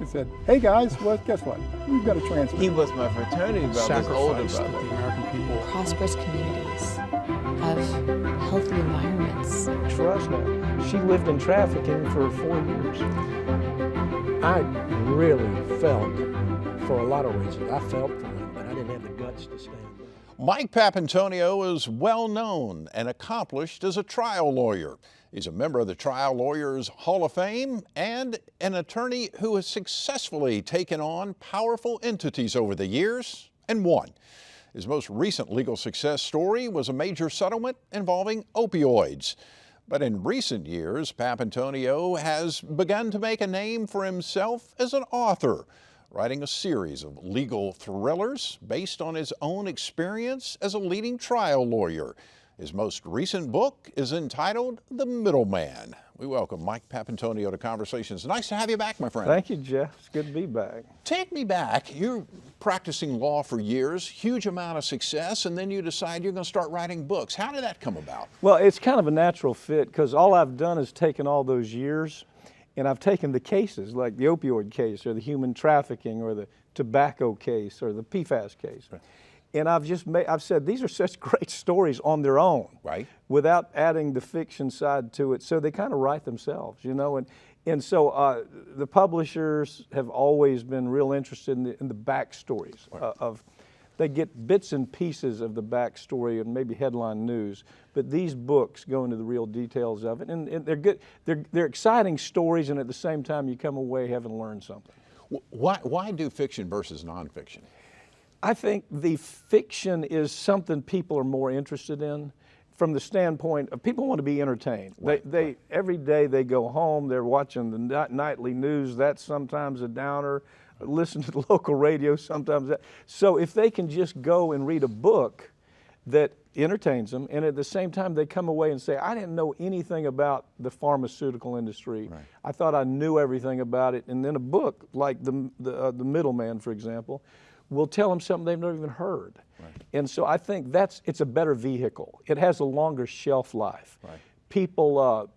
and said, "Hey guys, well, guess what? We've got a transfer." He was my fraternity brother's older Sacrificed brother. the American people. Prosperous communities have healthy environments. For us now, she lived in trafficking for 4 years. I really felt, for a lot of reasons, I felt for him, but I didn't have the guts to stand up. Mike Papantonio is well known and accomplished as a trial lawyer. He's a member of the Trial Lawyers Hall of Fame and an attorney who has successfully taken on powerful entities over the years and won. His most recent legal success story was a major settlement involving opioids. But in recent years, Papantonio has begun to make a name for himself as an author, writing a series of legal thrillers based on his own experience as a leading trial lawyer. His most recent book is entitled The Middleman. We welcome Mike Papantonio to Conversations. Nice to have you back, my friend. Thank you, Jeff. It's good to be back. Take me back. You're practicing law for years, huge amount of success, and then you decide you're going to start writing books. How did that come about? Well, it's kind of a natural fit because all I've done is taken all those years and I've taken the cases like the opioid case or the human trafficking or the tobacco case or the PFAS case. Right. And I've said these are such great stories on their own, Right. without adding the fiction side to it. So they kind of write themselves, you know. And so the publishers have always been real interested in the backstories of. They get bits and pieces of the backstory and maybe headline news, but these books go into the real details of it, and they're good. They're exciting stories, and at the same time, you come away having learned something. Why do fiction versus nonfiction? I think the fiction is something people are more interested in from the standpoint of people want to be entertained. Right. Every day they go home, they're watching the nightly news. That's sometimes a downer. Listen to the local radio sometimes. So if they can just go and read a book that entertains them, and at the same time they come away and say, I didn't know anything about the pharmaceutical industry. Right. I thought I knew everything about it. And then a book like the Middleman, for example, will tell them something they've never even heard. Right. And so I think it's a better vehicle. It has a longer shelf life. Right. People,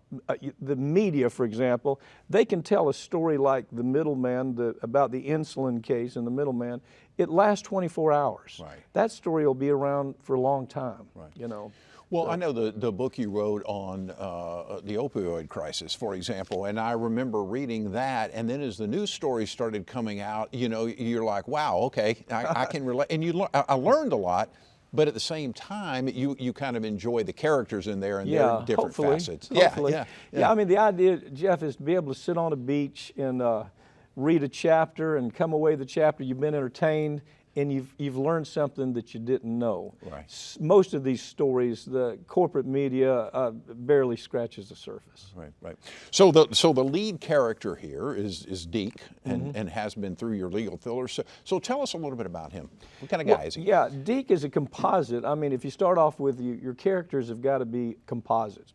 the media, for example, they can tell a story like The Middleman, about the insulin case and The Middleman. It lasts 24 hours. Right. That story will be around for a long time, right. You know. Well, so. I know the book you wrote on the opioid crisis, for example, and I remember reading that, and then as the news stories started coming out, you know, you're like, wow, okay, I can relate, and I learned a lot. But at the same time, you kind of enjoy the characters in there and their different facets. Hopefully. Yeah, I mean, the idea, Jeff, is to be able to sit on a beach and read a chapter and come away the chapter, you've been entertained, and you've learned something that you didn't know. Right. Most of these stories, the corporate media barely scratches the surface. Right, right. So the lead character here is Deke, and has been through your legal thrillers. So tell us a little bit about him. What kind of guy is he? Yeah, Deke is a composite. I mean, if you start off with your characters have got to be composites.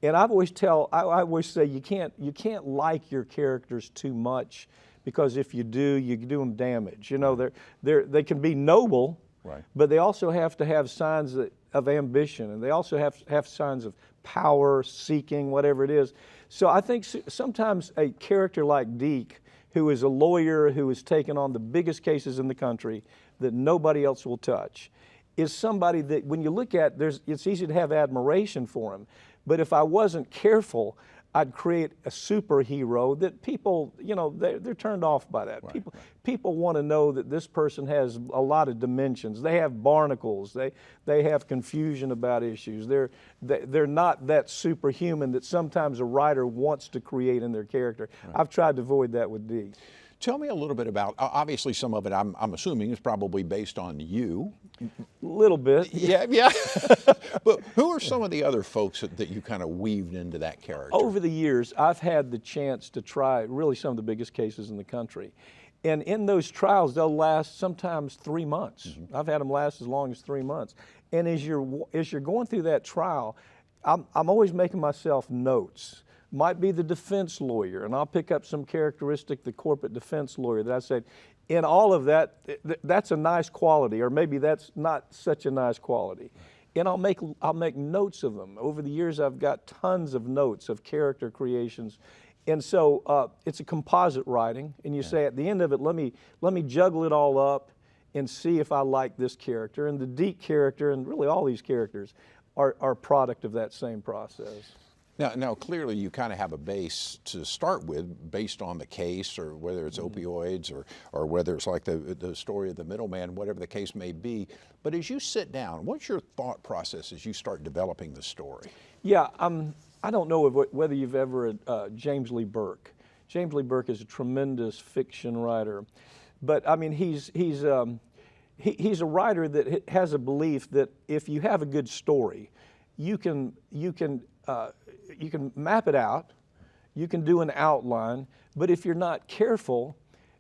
And I always say you can't like your characters too much, because if you do, you do them damage. You know, they can be noble, right, but they also have to have signs of ambition, and they also have signs of power, seeking, whatever it is. So I think sometimes a character like Deke, who is a lawyer who has taken on the biggest cases in the country that nobody else will touch, is somebody that when you look at, it's easy to have admiration for him. But if I wasn't careful, I'd create a superhero that people, you know, they're turned off by that. Right, people want to know that this person has a lot of dimensions. They have barnacles. They have confusion about issues. They're not that superhuman that sometimes a writer wants to create in their character. Right. I've tried to avoid that with Deke. Tell me a little bit about, obviously some of it I'm assuming is probably based on you. A little bit. Yeah. But who are some of the other folks that you kind of weaved into that character? Over the years, I've had the chance to try really some of the biggest cases in the country. And in those trials, they'll last sometimes 3 months. Mm-hmm. I've had them last as long as 3 months. And as you're going through that trial, I'm always making myself notes. Might be the defense lawyer, and I'll pick up some characteristic, the corporate defense lawyer, that I said, in all of that, that's a nice quality, or maybe that's not such a nice quality. And I'll make notes of them. Over the years, I've got tons of notes of character creations, And so it's a composite writing, and you say at the end of it, let me juggle it all up and see if I like this character. And the Deke character, and really all these characters, are a product of that same process. Now, clearly you kind of have a base to start with based on the case, or whether it's opioids or whether it's like the story of the middleman, whatever the case may be. But as you sit down, what's your thought process as you start developing the story? Yeah, I don't know whether you've ever read James Lee Burke. James Lee Burke is a tremendous fiction writer. But I mean, he's a writer that has a belief that if you have a good story, you can map it out, you can do an outline, but if you're not careful,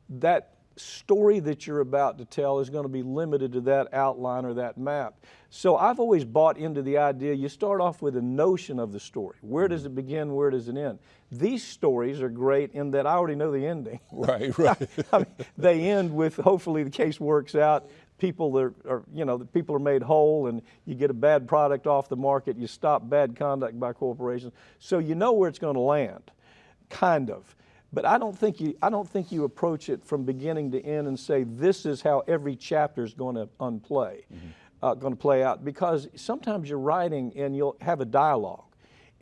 that story that you're about to tell is going to be limited to that outline or that map. So I've always bought into the idea, you start off with a notion of the story. Where does it begin? Where does it end? These stories are great in that I already know the ending. Right. I mean, they end with hopefully the case works out. People the people are made whole, and you get a bad product off the market. You stop bad conduct by corporations, so you know where it's going to land, kind of. But I don't think you approach it from beginning to end and say this is how every chapter is going to going to play out. Because sometimes you're writing and you'll have a dialogue,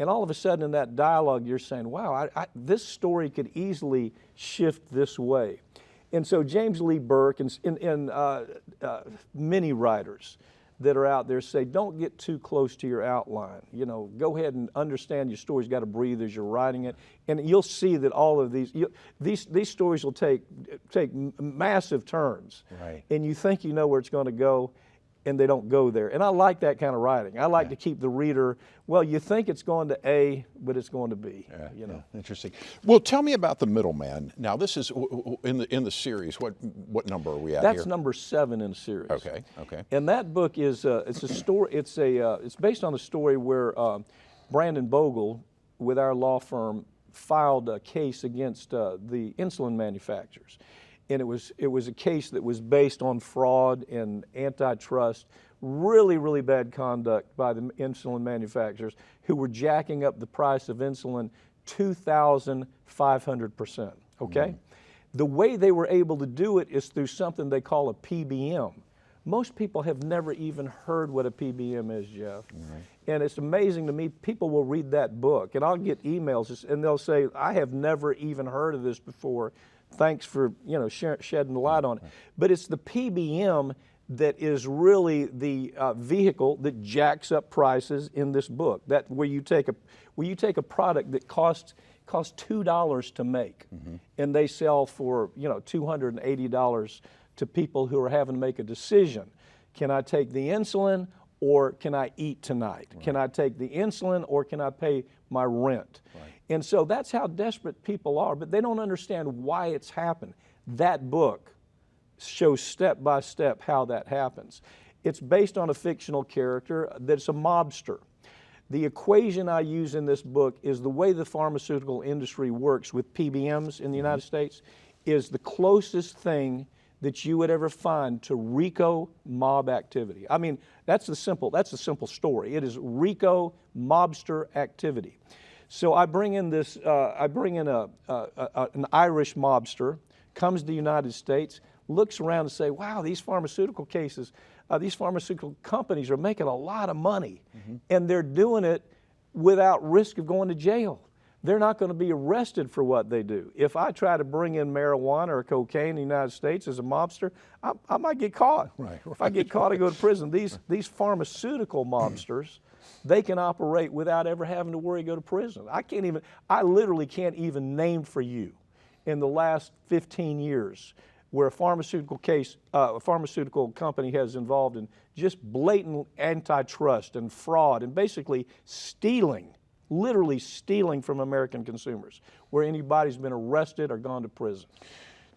and all of a sudden in that dialogue you're saying, "Wow, this story could easily shift this way." And so James Lee Burke and many writers that are out there say, don't get too close to your outline. You know, go ahead and understand your story's got to breathe as you're writing it, and you'll see that all of these stories will take massive turns. Right. And you think you know where it's going to go, and they don't go there. And I like that kind of writing. I like to keep the reader, well, you think it's going to A, but it's going to B. You know. Interesting. Well, tell me about the middleman. Now, this is in the series. What number are we at here? That's number 7 in the series. Okay. And that book is it's a story. It's based on a story where Brandon Bogle, with our law firm, filed a case against the insulin manufacturers. And it was a case that was based on fraud and antitrust, really, really bad conduct by the insulin manufacturers who were jacking up the price of insulin 2,500%, okay? The way they were able to do it is through something they call a PBM. Most people have never even heard what a PBM is, Jeff. And it's amazing to me, people will read that book, and I'll get emails, and they'll say, I have never even heard of this before. Thanks for shedding the light on it. But it's the PBM that is really the vehicle that jacks up prices in this book. That where you take a product that costs $2 to make, and they sell for $280 to people who are having to make a decision. Can I take the insulin or can I eat tonight? Right. Can I take the insulin or can I pay my rent? Right. And so that's how desperate people are, but they don't understand why it's happened. That book shows step by step how that happens. It's based on a fictional character that's a mobster. The equation I use in this book is the way the pharmaceutical industry works with PBMs in the United States is the closest thing that you would ever find to RICO mob activity. I mean, that's a simple story. It is RICO mobster activity. So I bring in an Irish mobster, comes to the United States, looks around and say, wow, these pharmaceutical cases, these pharmaceutical companies are making a lot of money, and they're doing it without risk of going to jail. They're not going to be arrested for what they do. If I try to bring in marijuana or cocaine in the United States as a mobster, I might get caught. Right. If I get caught, I go to prison. These pharmaceutical mobsters, they can operate without ever having to worry, go to prison. I literally can't even name for you in the last 15 years where a pharmaceutical company has involved in just blatant antitrust and fraud and basically literally stealing from American consumers, where anybody's been arrested or gone to prison.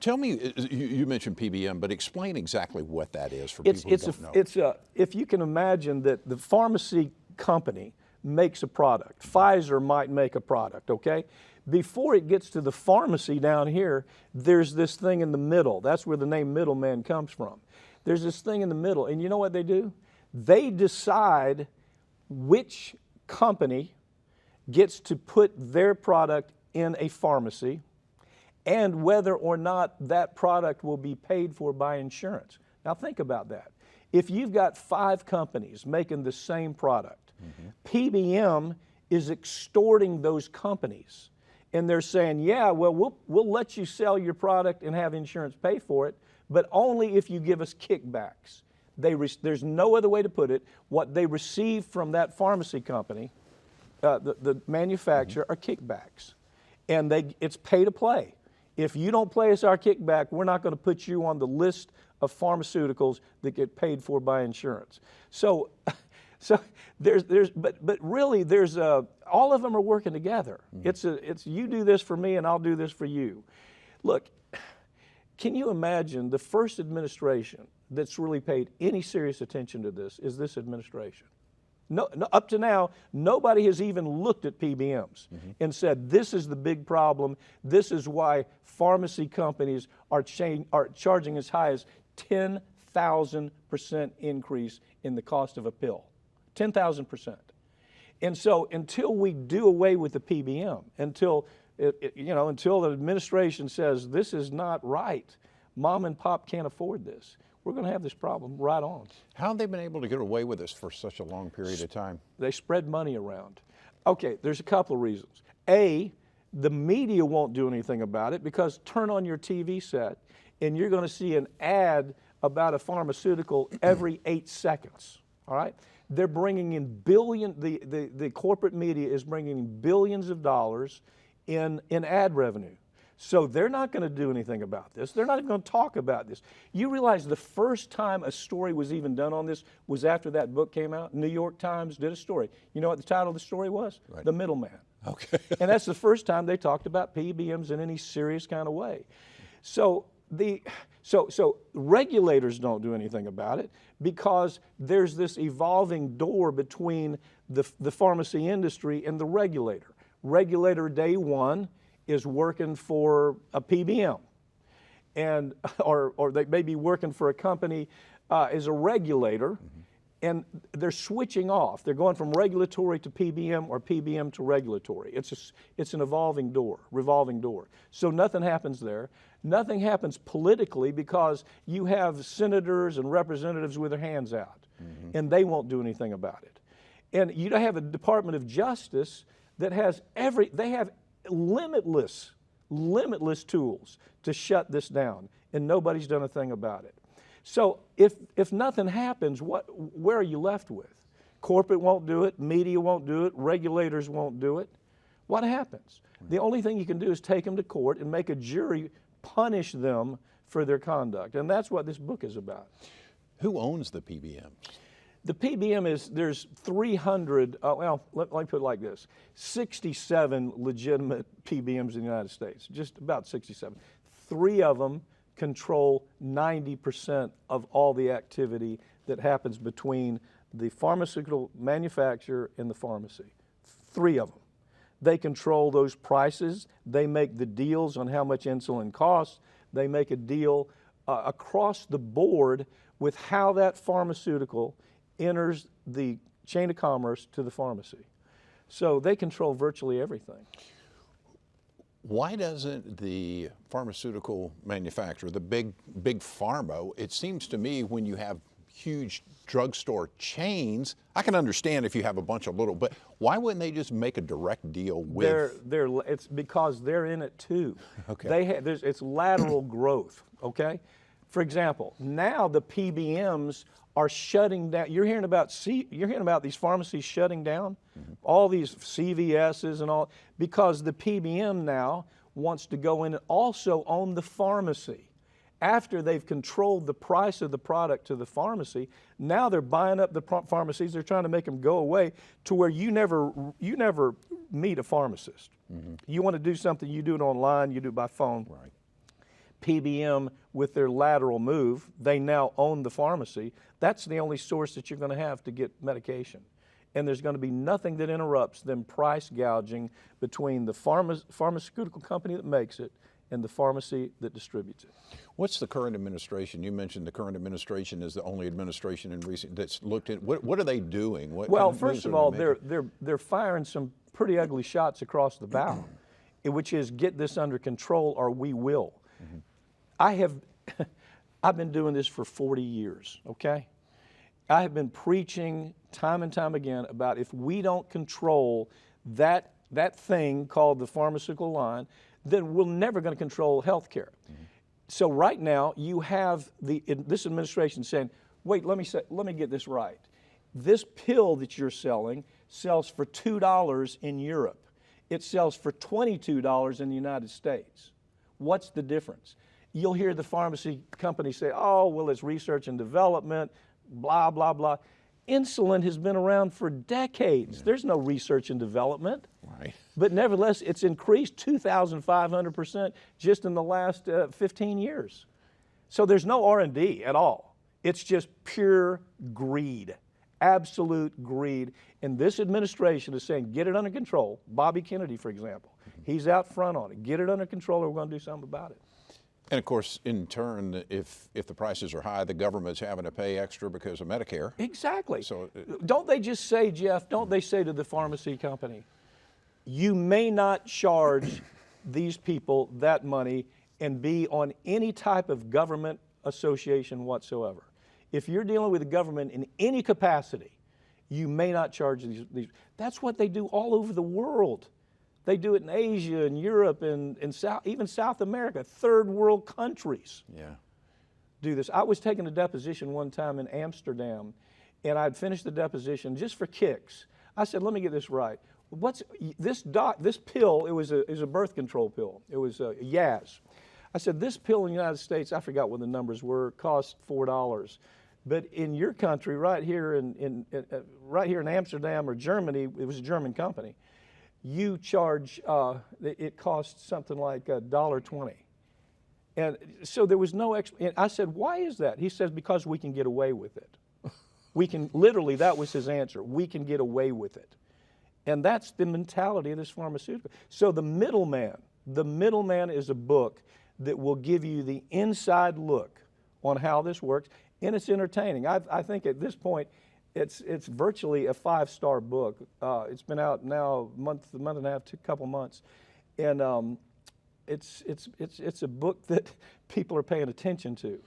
Tell me, you mentioned PBM, but explain exactly what that is for people who don't know. If you can imagine that the pharmacy company makes a product, Pfizer might make a product, okay? Before it gets to the pharmacy down here, there's this thing in the middle. That's where the name middleman comes from. There's this thing in the middle, and you know what they do? They decide which company gets to put their product in a pharmacy and whether or not that product will be paid for by insurance. Now think about that. If you've got 5 companies making the same product, PBM is extorting those companies. And they're saying, yeah, well, we'll let you sell your product and have insurance pay for it, but only if you give us kickbacks. There's no other way to put it. What they receive from that pharmacy company, the manufacturer, are kickbacks. And it's pay to play. If you don't pay us our kickback, we're not going to put you on the list of pharmaceuticals that get paid for by insurance. So but really all of them are working together. It's you do this for me and I'll do this for you. Look, can you imagine the first administration that's really paid any serious attention to this is this administration? No, up to now, nobody has even looked at PBMs and said, this is the big problem. This is why pharmacy companies are charging as high as 10,000% increase in the cost of a pill. 10,000%. And so until we do away with the PBM, until the administration says this is not right, mom and pop can't afford this, we're going to have this problem right on. How have they been able to get away with this for such a long period of time? They spread money around. Okay, there's a couple of reasons. A, the media won't do anything about it because turn on your TV set and you're going to see an ad about a pharmaceutical every 8 seconds, all right? They're bringing in the corporate media is bringing in billions of dollars in ad revenue. So they're not going to do anything about this. They're not even going to talk about this. You realize the first time a story was even done on this was after that book came out. New York Times did a story. You know what the title of the story was? Right. The Middleman. Okay. And that's the first time they talked about PBMs in any serious kind of way. So regulators don't do anything about it because there's this evolving door between the pharmacy industry and the regulator. Regulator day one is working for a PBM, or they may be working for a company as a regulator, and they're switching off. They're going from regulatory to PBM or PBM to regulatory. It's an evolving door, revolving door. So nothing happens there. Nothing happens politically because you have senators and representatives with their hands out, and they won't do anything about it. And you have a Department of Justice that has they have limitless tools to shut this down, and nobody's done a thing about it. So if nothing happens, where are you left with? Corporate won't do it, media won't do it, regulators won't do it. What happens? The only thing you can do is take them to court and make a jury punish them for their conduct, and that's what this book is about. Who owns the PBMs? The PBM there's 300, let me put it like this, 67 legitimate PBMs in the United States, just about 67. 3 of them control 90% of all the activity that happens between the pharmaceutical manufacturer and the pharmacy. 3 of them. They control those prices. They make the deals on how much insulin costs. They make a deal across the board with how that pharmaceutical enters the chain of commerce to the pharmacy. So they control virtually everything. Why doesn't the pharmaceutical manufacturer, the big pharma, it seems to me when you have huge drugstore chains, I can understand if you have a bunch of little, but why wouldn't they just make a direct deal with? It's because they're in it too. Okay. It's lateral growth, okay? For example, now the PBMs are shutting down. You're hearing about these pharmacies shutting down, all these CVSs and all, because the PBM now wants to go in and also own the pharmacy. After they've controlled the price of the product to the pharmacy, now they're buying up the pharmacies. They're trying to make them go away to where you never meet a pharmacist. You want to do something, you do it online, you do it by phone. Right. PBM, with their lateral move, they now own the pharmacy. That's the only source that you're going to have to get medication. And there's going to be nothing that interrupts them price gouging between the pharmaceutical company that makes it and the pharmacy that distributes it. What's the current administration? You mentioned the current administration is the only administration in recent that's looked at. What are they doing? Well, first of all, they're firing some pretty ugly shots across the bow. which is get this under control or we will. I've been doing this for 40 years, okay? I have been preaching time and time again about if we don't control that thing called the pharmaceutical line, then we're never going to control health care. So right now you have this administration saying, wait, let me get this right. This pill that you're selling sells for $2 in Europe. It sells for $22 in the United States. What's the difference? You'll hear the pharmacy company say, oh, well, it's research and development, blah, blah, blah. Insulin has been around for decades. Yeah. There's no research and development. Right. But nevertheless, it's increased 2,500% just in the last 15 years. So there's no R&D at all. It's just pure greed, absolute greed. And this administration is saying, get it under control. Bobby Kennedy, for example, he's out front on it. Get it under control or we're going to do something about it. And of course, in turn, if the prices are high, the government's having to pay extra because of Medicare. Exactly. So don't they just say, Jeff, don't they say to the pharmacy company, you may not charge these people that money and be on any type of government association whatsoever. If you're dealing with the government in any capacity, you may not charge these. That's what they do all over the world. They do it in Asia and Europe and even South America, third world countries. Yeah. Do this. I was taking a deposition one time in Amsterdam, and I'd finished the deposition just for kicks. I said, let me get this right. What's this pill? It was a birth control pill. It was Yaz. I said, this pill in the United States, I forgot what the numbers were, cost $4. But in your country, right here in Amsterdam or Germany, it was a German company. You charge, it costs something like $1.20. And so there was no, and I said, why is that? He says, because we can get away with it. We can, literally, that was his answer. We can get away with it. And that's the mentality of this pharmaceutical. So the middleman is a book that will give you the inside look on how this works, and it's entertaining. I think at this point, it's virtually a 5-star book. It's been out now a month and a half, couple months, and it's a book that people are paying attention to,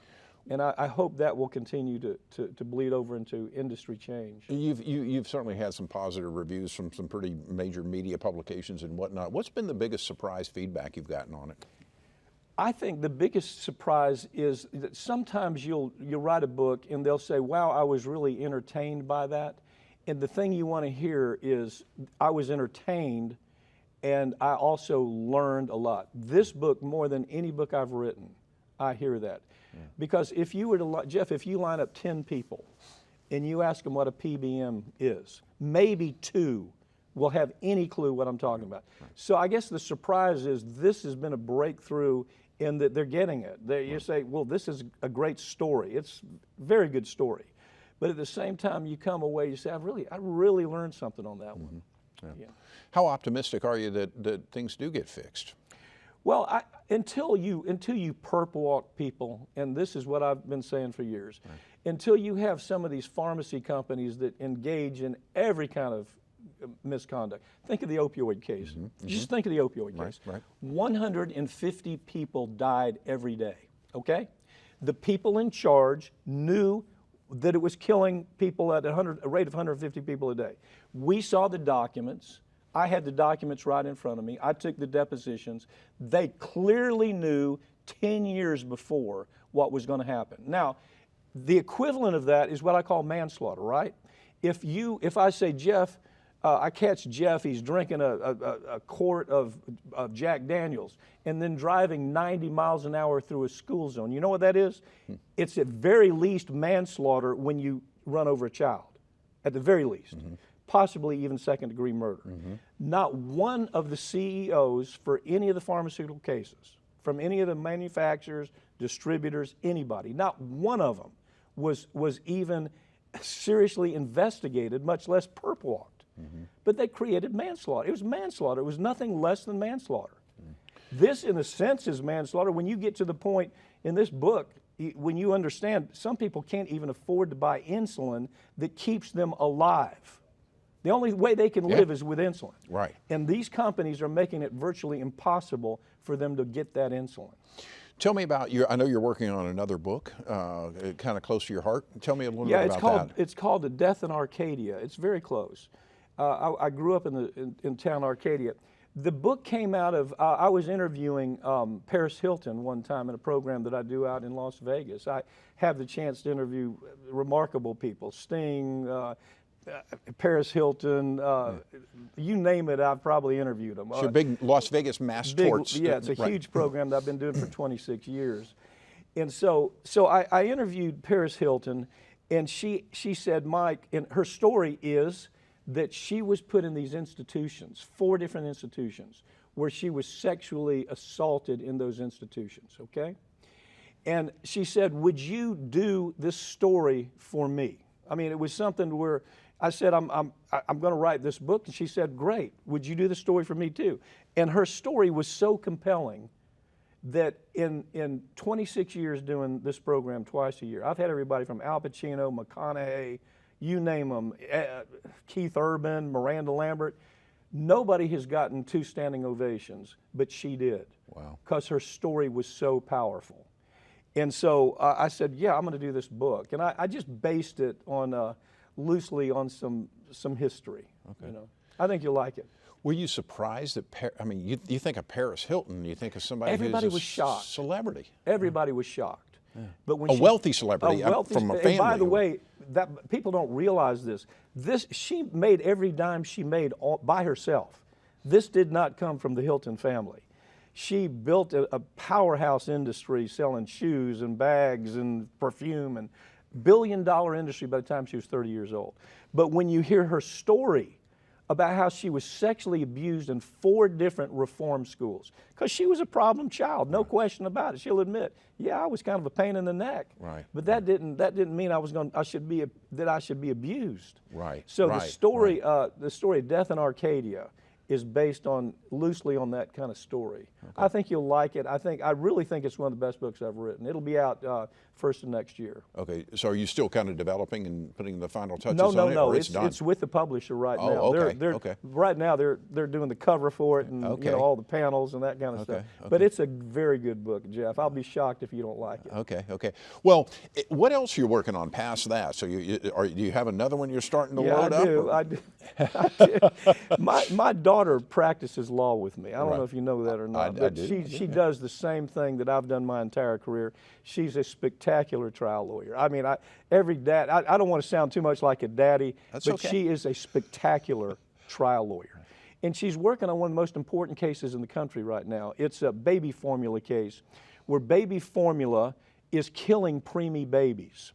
and I hope that will continue to bleed over into industry change. You've certainly had some positive reviews from some pretty major media publications and whatnot. What's been the biggest surprise feedback you've gotten on it? I think the biggest surprise is that sometimes you'll write a book and they'll say, wow, I was really entertained by that. And the thing you want to hear is, I was entertained and I also learned a lot. This book, more than any book I've written, I hear that. Yeah. Because if you were to, Jeff, if you line up 10 people and you ask them what a PBM is, maybe 2 will have any clue what I'm talking about. Right. So I guess the surprise is this has been a breakthrough in that they're getting it. You say, well, this is a great story. It's a very good story. But at the same time, you come away, you say, I really learned something on that one. Yeah. Yeah. How optimistic are you that things do get fixed? Well, until you perp walk people, and this is what I've been saying for years, right. Until you have some of these pharmacy companies that engage in every kind of misconduct. Think of the opioid case. Mm-hmm. Just think of the opioid case. Right. 150 people died every day, okay? The people in charge knew that it was killing people at a rate of 150 people a day. We saw the documents. I had the documents right in front of me. I took the depositions. They clearly knew 10 years before what was going to happen. Now, the equivalent of that is what I call manslaughter, right? If I say, Jeff, I catch Jeff, he's drinking a quart of Jack Daniels and then driving 90 miles an hour through a school zone. You know what that is? It's at very least manslaughter when you run over a child, at the very least. Mm-hmm. Possibly even second-degree murder. Mm-hmm. Not one of the CEOs for any of the pharmaceutical cases, from any of the manufacturers, distributors, anybody, not one of them was even seriously investigated, much less perp walked. Mm-hmm. But they created manslaughter. It was manslaughter. It was nothing less than manslaughter. Mm-hmm. This, in a sense, is manslaughter. When you get to the point in this book, when you understand some people can't even afford to buy insulin that keeps them alive. The only way they can live is with insulin. Right. And these companies are making it virtually impossible for them to get that insulin. Tell me about I know you're working on another book, kind of close to your heart. Tell me a little bit it's about that. It's called The Death in Arcadia. It's very close. I grew up in town Arcadia. The book came out of, I was interviewing Paris Hilton one time in a program that I do out in Las Vegas. I have the chance to interview remarkable people, Sting, Paris Hilton, you name it, I've probably interviewed them. It's your big Las Vegas mass torts. Yeah, it's a huge program that I've been doing for 26 years. And so I interviewed Paris Hilton, and she said, Mike, and her story is that she was put in these institutions, 4 different institutions, where she was sexually assaulted in those institutions, okay? And she said, would you do this story for me? I mean, it was something where I said, I'm going to write this book. And she said, great. Would you do the story for me too? And her story was so compelling that in 26 years doing this program twice a year, I've had everybody from Al Pacino, McConaughey, you name them, Keith Urban, Miranda Lambert. Nobody has gotten 2 standing ovations, but she did. Wow. Because her story was so powerful. And so I said, yeah, I'm going to do this book. And I just based it on loosely on some history. Okay. You know, I think you'll like it. Were you surprised that, I mean, you think of Paris Hilton, you think of somebody Everybody who's was shocked. Celebrity. Everybody was shocked. Yeah. But when wealthy celebrity from a family. And by the way, that people don't realize this. She made every dime she made all by herself. This did not come from the Hilton family. She built a powerhouse industry selling shoes and bags and perfume, and billion-dollar industry by the time she was 30 years old. But when you hear her story about how she was sexually abused in 4 different reform schools, because she was a problem child, no question about it. She'll admit, yeah, I was kind of a pain in the neck. Right. But that didn't mean I should be abused. Right. So the story of Death in Arcadia is based loosely on that kind of story. Okay. I think you'll like it. I really think it's one of the best books I've written. It'll be out first of next year. Okay, so are you still kind of developing and putting the final touches on it? No, it's done? It's with the publisher right now. Okay, okay. Right now they're doing the cover for it and you know, all the panels and that kind of stuff. Okay. But it's a very good book, Jeff. I'll be shocked if you don't like it. Okay. Well, what else are you working on past that? So do you have another one you're starting to load up? I do. My daughter practices law with me. I don't know if you know that or not, but she does the same thing that I've done my entire career. She's a spectacular trial lawyer. I mean, every dad, I don't want to sound too much like a daddy, but she is a spectacular trial lawyer. And she's working on one of the most important cases in the country right now. It's a baby formula case where baby formula is killing preemie babies.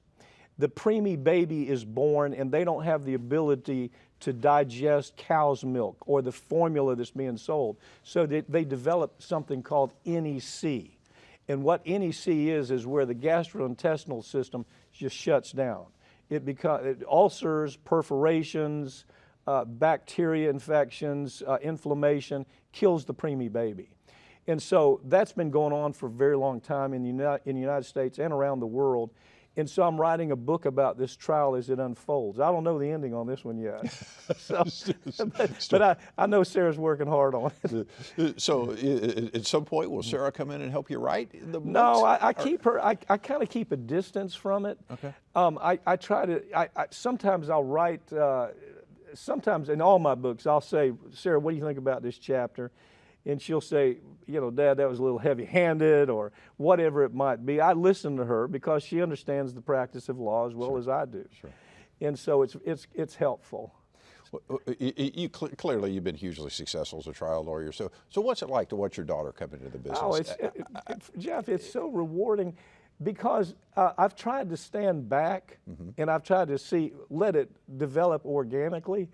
The preemie baby is born and they don't have the ability to digest cow's milk or the formula that's being sold. So they develop something called NEC. And what NEC is where the gastrointestinal system just shuts down. It becomes ulcers, perforations, bacteria infections, inflammation, kills the preemie baby. And so that's been going on for a very long time in the United States and around the world. And so I'm writing a book about this trial as it unfolds. I don't know the ending on this one yet. But I know Sarah's working hard on it. So at some point, will Sarah come in and help you write the books? No, I kind of keep a distance from it. Okay. I try to, sometimes I'll write, sometimes in all my books, I'll say, Sarah, what do you think about this chapter? And she'll say, you know, Dad, that was a little heavy-handed or whatever it might be. I listen to her because she understands the practice of law as well as I do. Sure. And so it's helpful. Well, clearly you've been hugely successful as a trial lawyer. So what's it like to watch your daughter come into the business? Oh, Jeff, it's so rewarding because I've tried to stand back and I've tried to let it develop organically.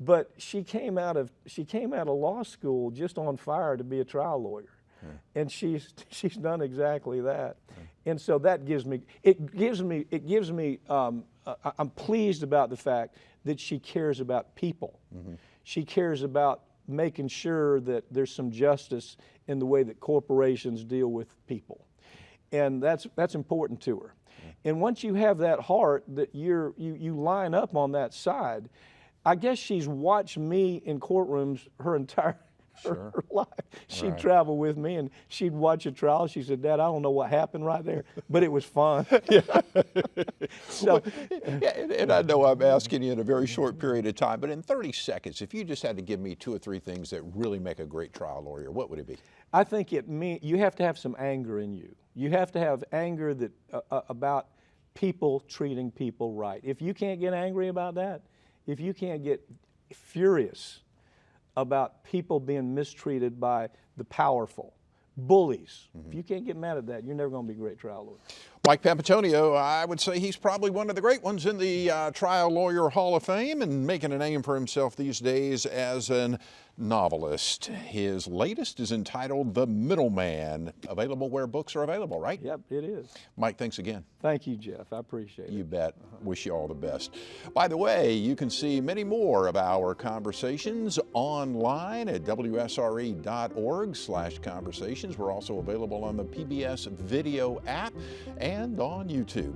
But she came out of law school just on fire to be a trial lawyer, and she's done exactly that, and so that gives me I'm pleased about the fact that she cares about people. She cares about making sure that there's some justice in the way that corporations deal with people, and that's important to her. And once you have that heart that you line up on that side. I guess she's watched me in courtrooms her entire her life. She'd travel with me and she'd watch a trial. She said, Dad, I don't know what happened right there, but it was fun. So, and I know I'm asking you in a very short period of time, but in 30 seconds, if you just had to give me 2 or 3 things that really make a great trial lawyer, what would it be? I think you have to have some anger in you. You have to have anger that about people treating people right. If you can't get angry about that, if you can't get furious about people being mistreated by the powerful, bullies, if you can't get mad at that, you're never going to be a great trial lawyer. Mike Papantonio, I would say he's probably one of the great ones in the Trial Lawyer Hall of Fame and making a name for himself these days as a novelist. His latest is entitled The Middleman, available where books are available, right? Yep, it is. Mike, thanks again. Thank you, Jeff. I appreciate it. You bet. Wish you all the best. By the way, you can see many more of our conversations online at wsre.org/conversations. We're also available on the PBS video app and on YouTube.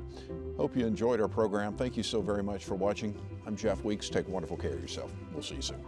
Hope you enjoyed our program. Thank you so very much for watching. I'm Jeff Weeks. Take wonderful care of yourself. We'll see you soon.